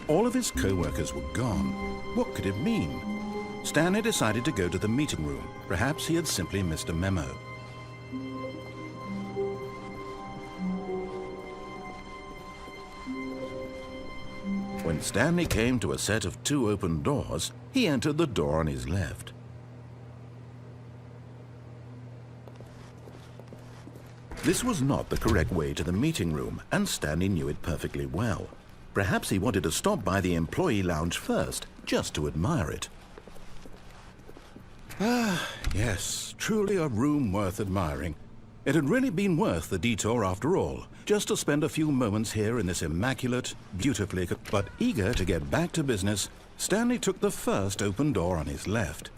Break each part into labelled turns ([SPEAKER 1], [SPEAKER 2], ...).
[SPEAKER 1] all of his co-workers were gone. What could it mean? Stanley decided to go to the meeting room. Perhaps he had simply missed a memo. When Stanley came to a set of 2 open doors, he entered the door on his left. This was not the correct way to the meeting room, and Stanley knew it perfectly well. Perhaps he wanted to stop by the employee lounge first, just to admire it. Ah, yes, truly a room worth admiring. It had really been worth the detour after all, just to spend a few moments here in this immaculate, beautifully... But eager to get back to business, Stanley took the first open door on his left.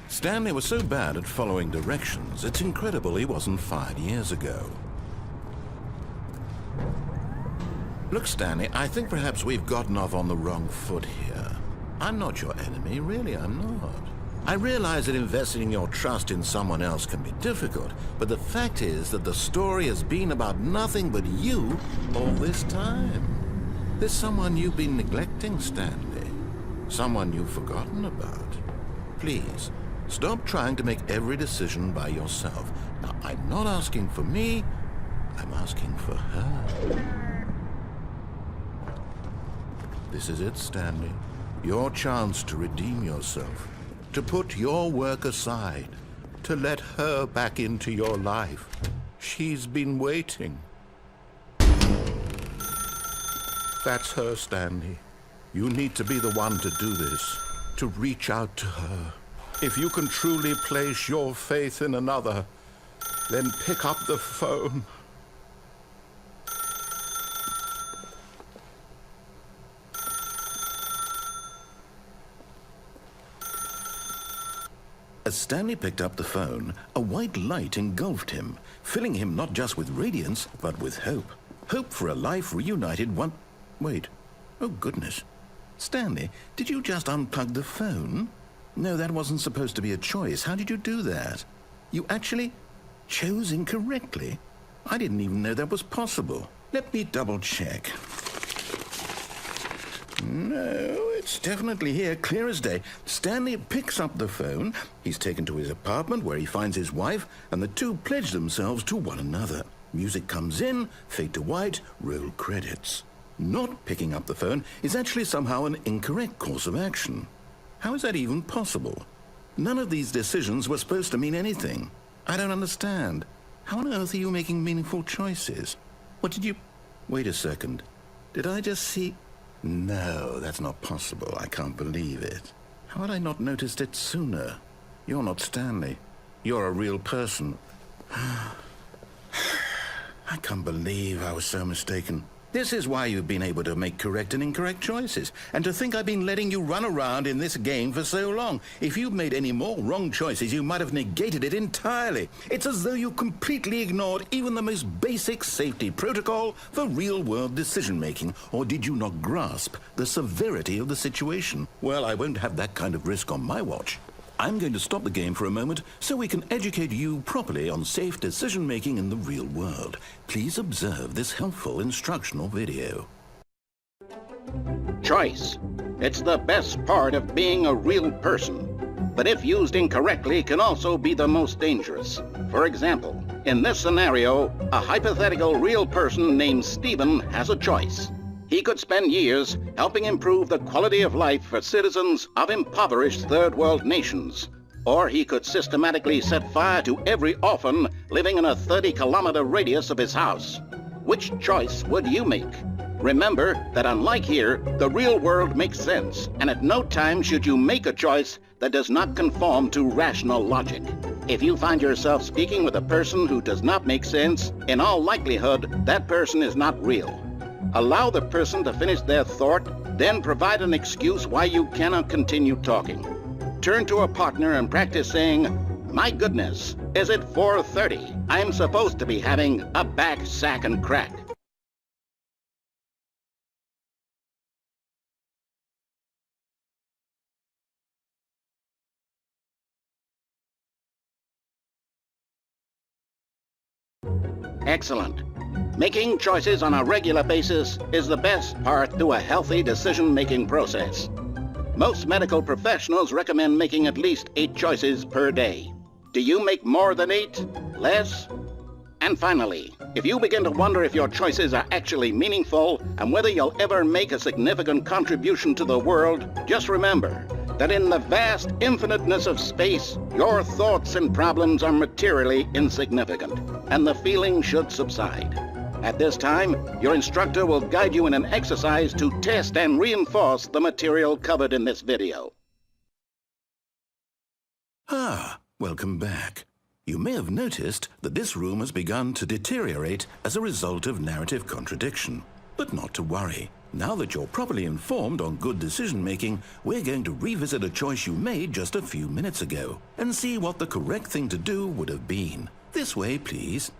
[SPEAKER 1] Stanley was so bad at following directions, it's incredible he wasn't fired years ago. Look, Stanley, I think perhaps we've gotten off on the wrong foot here. I'm not your enemy, really, I'm not. I realize that investing your trust in someone else can be difficult, but the fact is that the story has been about nothing but you all this time. There's someone you've been neglecting, Stanley. Someone you've forgotten about. Please, stop trying to make every decision by yourself. Now, I'm not asking for me, I'm asking for her. This is it, Stanley. Your chance to redeem yourself, to put your work aside, to let her back into your life. She's been waiting. That's her, Stanley. You need to be the one to do this, to reach out to her. If you can truly place your faith in another, then pick up the phone. As Stanley picked up the phone, a white light engulfed him, filling him not just with radiance, but with hope. Hope for a life reunited one... Wait. Oh, goodness. Stanley, did you just unplug the phone? No, that wasn't supposed to be a choice. How did you do that? You actually chose incorrectly? I didn't even know that was possible. Let me double-check. No, it's definitely here, clear as day. Stanley picks up the phone. He's taken to his apartment where he finds his wife, and the two pledge themselves to one another. Music comes in, fade to white, roll credits. Not picking up the phone is actually somehow an incorrect course of action. How is that even possible? None of these decisions were supposed to mean anything. I don't understand. How on earth are you making meaningful choices? What did you... Wait a second. Did I just see... No, that's not possible. I can't believe it. How had I not noticed it sooner? You're not Stanley. You're a real person. I can't believe I was so mistaken. This is why you've been able to make correct and incorrect choices. And to think I've been letting you run around in this game for so long. If you'd made any more wrong choices, you might have negated it entirely. It's as though you completely ignored even the most basic safety protocol for real-world decision-making. Or did you not grasp the severity of the situation? Well, I won't have that kind of risk on my watch. I'm going to stop the game for a moment so we can educate you properly on safe decision-making in the real world. Please observe this helpful instructional video.
[SPEAKER 2] Choice. It's the best part of being a real person. But if used incorrectly, can also be the most dangerous. For example, in this scenario, a hypothetical real person named Stephen has a choice. He could spend years helping improve the quality of life for citizens of impoverished third world nations. Or he could systematically set fire to every orphan living in a 30-kilometer radius of his house. Which choice would you make? Remember that unlike here, the real world makes sense, and at no time should you make a choice that does not conform to rational logic. If you find yourself speaking with a person who does not make sense, in all likelihood, that person is not real. Allow the person to finish their thought, then provide an excuse why you cannot continue talking. Turn to a partner and practice saying, "My goodness, is it 4:30? I'm supposed to be having a back, sack, and crack." Excellent. Making choices on a regular basis is the best part to a healthy decision-making process. Most medical professionals recommend making at least 8 choices per day. Do you make more than 8? Less? And finally, if you begin to wonder if your choices are actually meaningful and whether you'll ever make a significant contribution to the world, just remember that in the vast infiniteness of space, your thoughts and problems are materially insignificant, and the feeling should subside. At this time, your instructor will guide you in an exercise to test and reinforce the material covered in this video.
[SPEAKER 1] Welcome back. You may have noticed that this room has begun to deteriorate as a result of narrative contradiction. But not to worry. Now that you're properly informed on good decision-making, we're going to revisit a choice you made just a few minutes ago and see what the correct thing to do would have been. This way, please.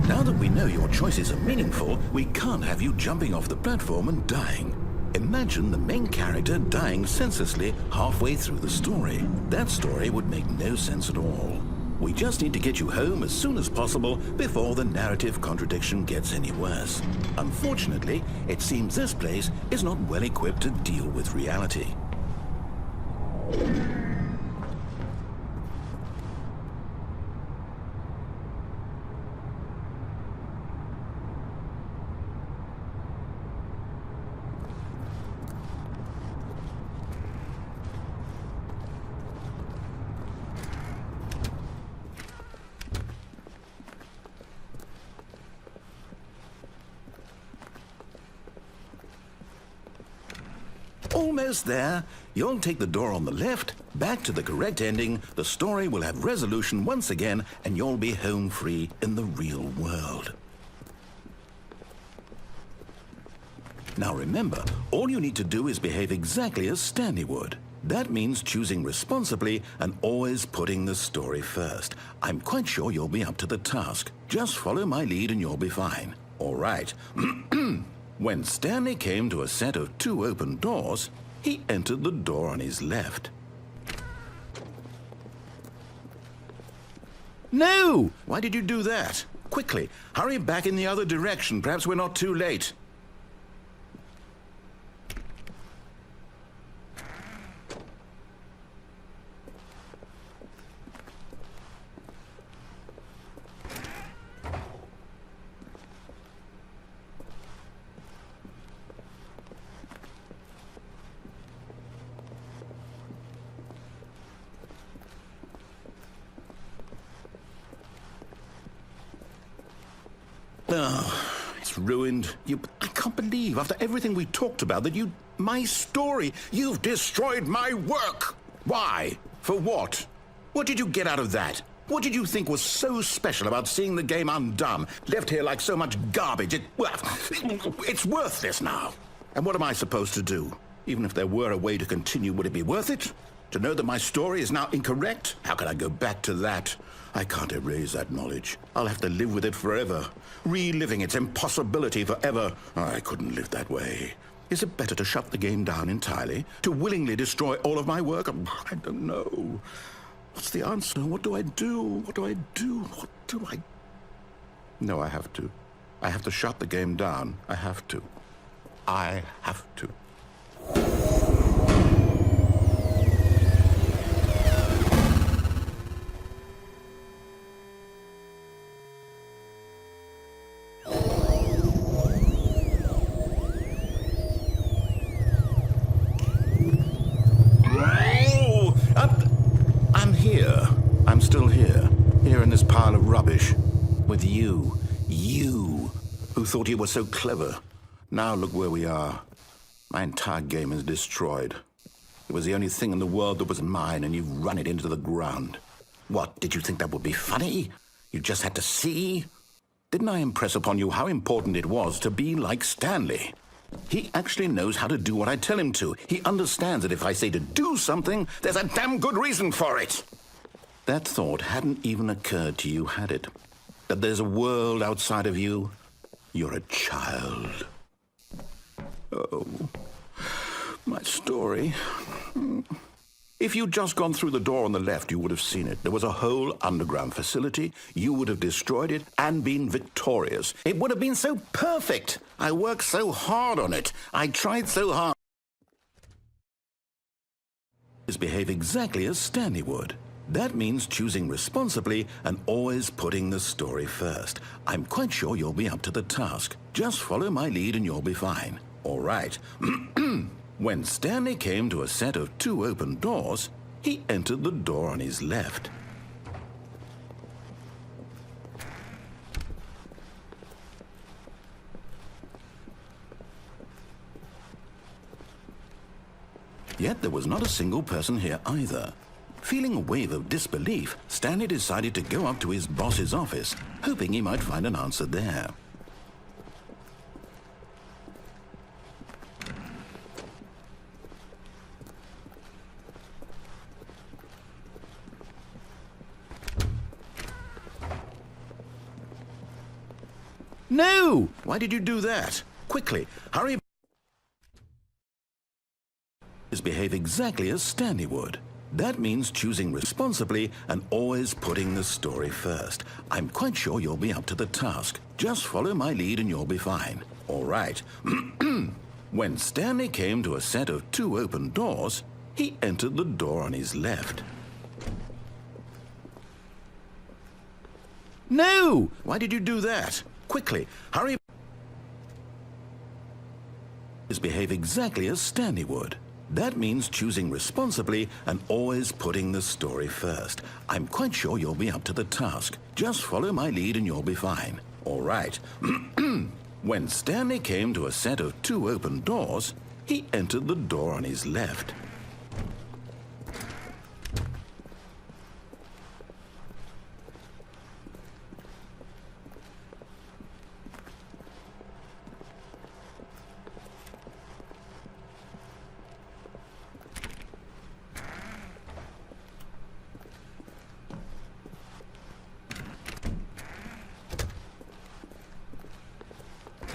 [SPEAKER 1] Now that we know your choices are meaningful, we can't have you jumping off the platform and dying. Imagine the main character dying senselessly halfway through the story. That story would make no sense at all. We just need to get you home as soon as possible before the narrative contradiction gets any worse. Unfortunately, it seems this place is not well equipped to deal with reality. Almost there. You'll take the door on the left, back to the correct ending, the story will have resolution once again, and you'll be home free in the real world. Now remember, all you need to do is behave exactly as Stanley would. That means choosing responsibly and always putting the story first. I'm quite sure you'll be up to the task. Just follow my lead and you'll be fine. All right. When Stanley came to a set of 2 open doors, he entered the door on his left. No! Why did you do that? Quickly, hurry back in the other direction. Perhaps we're not too late. Oh, it's ruined. I can't believe, after everything we talked about, that my story, you've destroyed my work. Why? For what? What did you get out of that? What did you think was so special about seeing the game undone, left here like so much garbage? It's worthless now. And what am I supposed to do? Even if there were a way to continue, would it be worth it? To know that my story is now incorrect? How can I go back to that? I can't erase that knowledge. I'll have to live with it forever, reliving its impossibility forever. I couldn't live that way. Is it better to shut the game down entirely? To willingly destroy all of my work? I don't know. What's the answer? What do I do? What do I do? What do I... No, I have to. I have to shut the game down. I have to. I have to. I'm still here in this pile of rubbish, with you who thought you were so clever. Now look where we are. My entire game is destroyed. It was the only thing in the world that was mine, and you've run it into the ground. What, did you think that would be funny? You just had to see? Didn't I impress upon you how important it was to be like Stanley? He actually knows how to do what I tell him to. He understands that if I say to do something, there's a damn good reason for it. That thought hadn't even occurred to you, had it? That there's a world outside of you? You're a child. Oh, my story. If you'd just gone through the door on the left, you would have seen it. There was a whole underground facility. You would have destroyed it and been victorious. It would have been so perfect. I worked so hard on it. I tried so hard. Behave exactly as Stanley would. That means choosing responsibly and always putting the story first. I'm quite sure you'll be up to the task. Just follow my lead and you'll be fine. All right. When Stanley came to a set of 2 open doors, he entered the door on his left. Yet there was not a single person here either. Feeling a wave of disbelief, Stanley decided to go up to his boss's office, hoping he might find an answer there. No! Why did you do that? Quickly, hurry. Behave exactly as Stanley would. That means choosing responsibly and always putting the story first. I'm quite sure you'll be up to the task. Just follow my lead and you'll be fine. All right. When Stanley came to a set of 2 open doors, he entered the door on his left. No! Why did you do that? Quickly, hurry. Behave exactly as Stanley would. That means choosing responsibly and always putting the story first. I'm quite sure you'll be up to the task. Just follow my lead and you'll be fine. All right. When Stanley came to a set of 2 open doors, he entered the door on his left.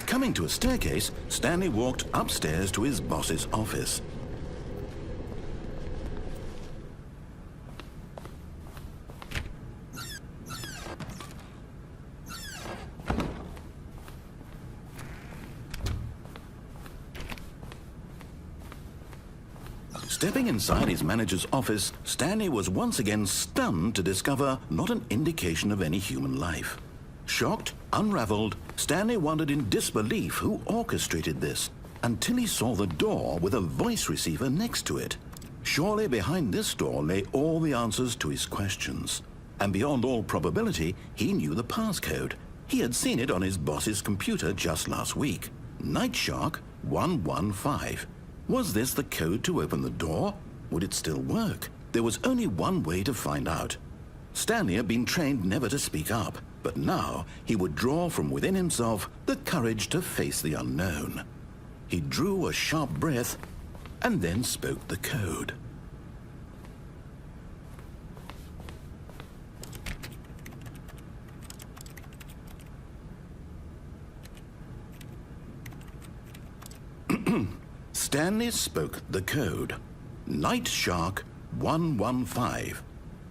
[SPEAKER 1] Coming to a staircase, Stanley walked upstairs to his boss's office. Stepping inside his manager's office, Stanley was once again stunned to discover not an indication of any human life. Shocked, unraveled, Stanley wondered in disbelief who orchestrated this, until he saw the door with a voice receiver next to it. Surely behind this door lay all the answers to his questions. And beyond all probability, he knew the passcode. He had seen it on his boss's computer just last week. Night Shark 115. Was this the code to open the door? Would it still work? There was only one way to find out. Stanley had been trained never to speak up, but now he would draw from within himself the courage to face the unknown. He drew a sharp breath and then spoke the code. Stanley spoke the code. Night Shark 115.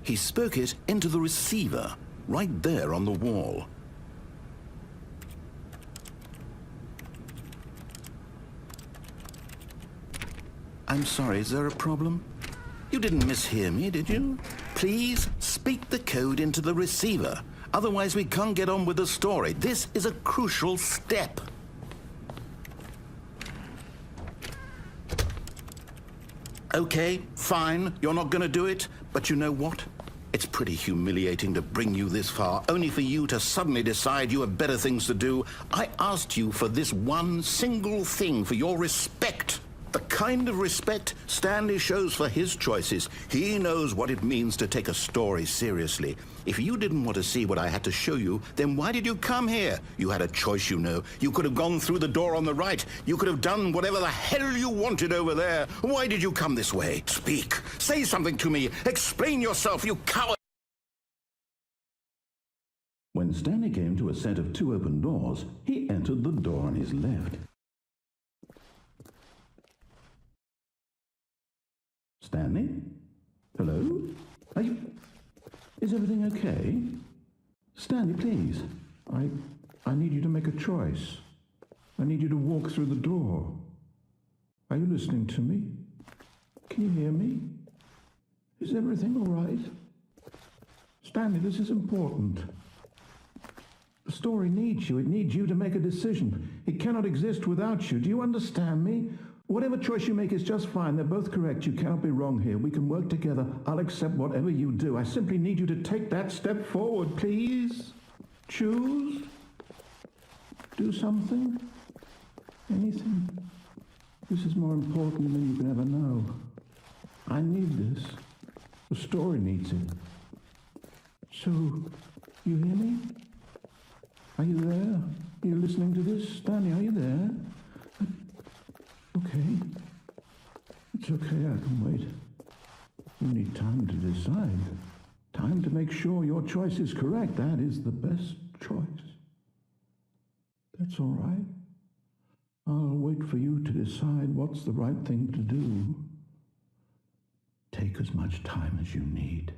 [SPEAKER 1] He spoke it into the receiver, right there on the wall. I'm sorry, is there a problem? You didn't mishear me, did you? Please speak the code into the receiver. Otherwise we can't get on with the story. This is a crucial step. Okay, fine, you're not gonna do it, but you know what? It's pretty humiliating to bring you this far, only for you to suddenly decide you have better things to do. I asked you for this one single thing, for your respect. The kind of respect Stanley shows for his choices. He knows what it means to take a story seriously. If you didn't want to see what I had to show you, then why did you come here? You had a choice, you know. You could have gone through the door on the right. You could have done whatever the hell you wanted over there. Why did you come this way? Speak. Say something to me. Explain yourself, you coward. When Stanley came to a set of 2 open doors, he entered the door on his left. Stanley? Hello? Is everything okay? Stanley, please. I need you to make a choice. I need you to walk through the door. Are you listening to me? Can you hear me? Is everything all right? Stanley, this is important. The story needs you. It needs you to make a decision. It cannot exist without you. Do you understand me? Whatever choice you make is just fine. They're both correct. You cannot be wrong here. We can work together. I'll accept whatever you do. I simply need you to take that step forward, please. Choose. Do something. Anything. This is more important than you can ever know. I need this. The story needs it. So, you hear me? Are you there? Are you listening to this? Stanley, are you there? Okay. It's okay, I can wait. You need time to decide. Time to make sure your choice is correct. That is the best choice. That's all right. I'll wait for you to decide what's the right thing to do. Take as much time as you need.